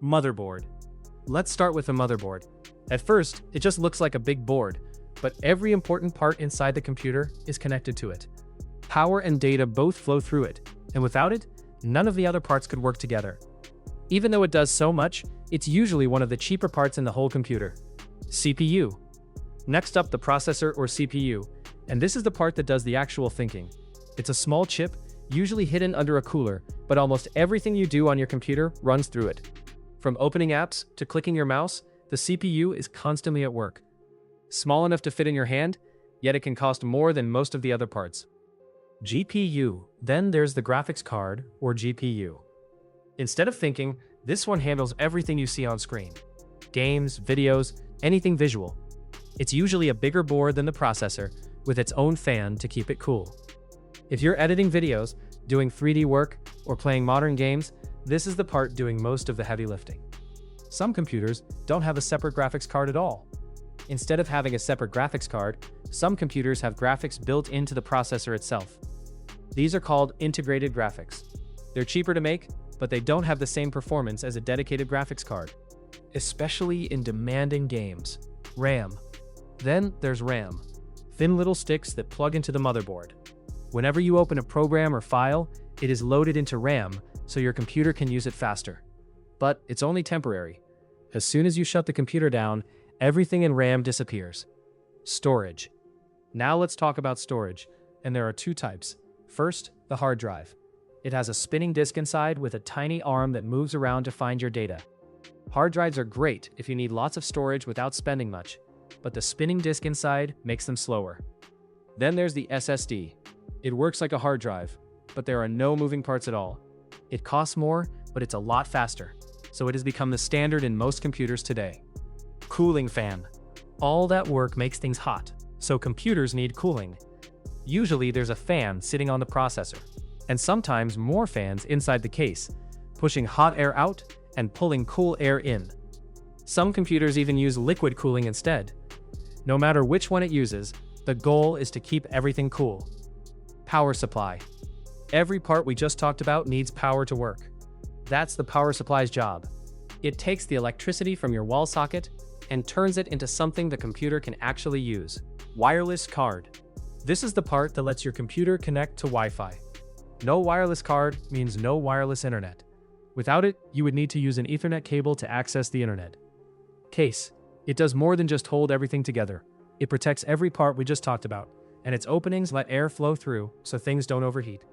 Motherboard. Let's start with the motherboard. At first, it just looks like a big board, but every important part inside the computer is connected to it. Power and data both flow through it, and without it, none of the other parts could work together. Even though it does so much, it's usually one of the cheaper parts in the whole computer. CPU. Next up, the processor or CPU, and this is the part that does the actual thinking. It's a small chip, usually hidden under a cooler, but almost everything you do on your computer runs through it. From opening apps to clicking your mouse, the CPU is constantly at work. Small enough to fit in your hand, yet it can cost more than most of the other parts. GPU. Then there's the graphics card, or GPU. Instead of thinking, this one handles everything you see on screen. Games, videos, anything visual. It's usually a bigger board than the processor, with its own fan to keep it cool. If you're editing videos, doing 3D work, or playing modern games, this is the part doing most of the heavy lifting. Some computers don't have a separate graphics card at all. Instead of having a separate graphics card, some computers have graphics built into the processor itself. These are called integrated graphics. They're cheaper to make, but they don't have the same performance as a dedicated graphics card, especially in demanding games. RAM. Then there's RAM, thin little sticks that plug into the motherboard. Whenever you open a program or file, it is loaded into RAM so your computer can use it faster. But it's only temporary. As soon as you shut the computer down, everything in RAM disappears. Storage. Now let's talk about storage, and there are two types. First, the hard drive. It has a spinning disk inside with a tiny arm that moves around to find your data. Hard drives are great if you need lots of storage without spending much, but the spinning disk inside makes them slower. Then there's the SSD. It works like a hard drive, but there are no moving parts at all. It costs more, but it's a lot faster, so it has become the standard in most computers today. Cooling fan. All that work makes things hot, so computers need cooling. Usually there's a fan sitting on the processor, and sometimes more fans inside the case, pushing hot air out and pulling cool air in. Some computers even use liquid cooling instead. No matter which one it uses, the goal is to keep everything cool. Power supply. Every part we just talked about needs power to work. That's the power supply's job. It takes the electricity from your wall socket and turns it into something the computer can actually use. Wireless card. This is the part that lets your computer connect to Wi-Fi. No wireless card means no wireless internet. Without it, you would need to use an Ethernet cable to access the internet. Case. It does more than just hold everything together. It protects every part we just talked about, and its openings let air flow through so things don't overheat.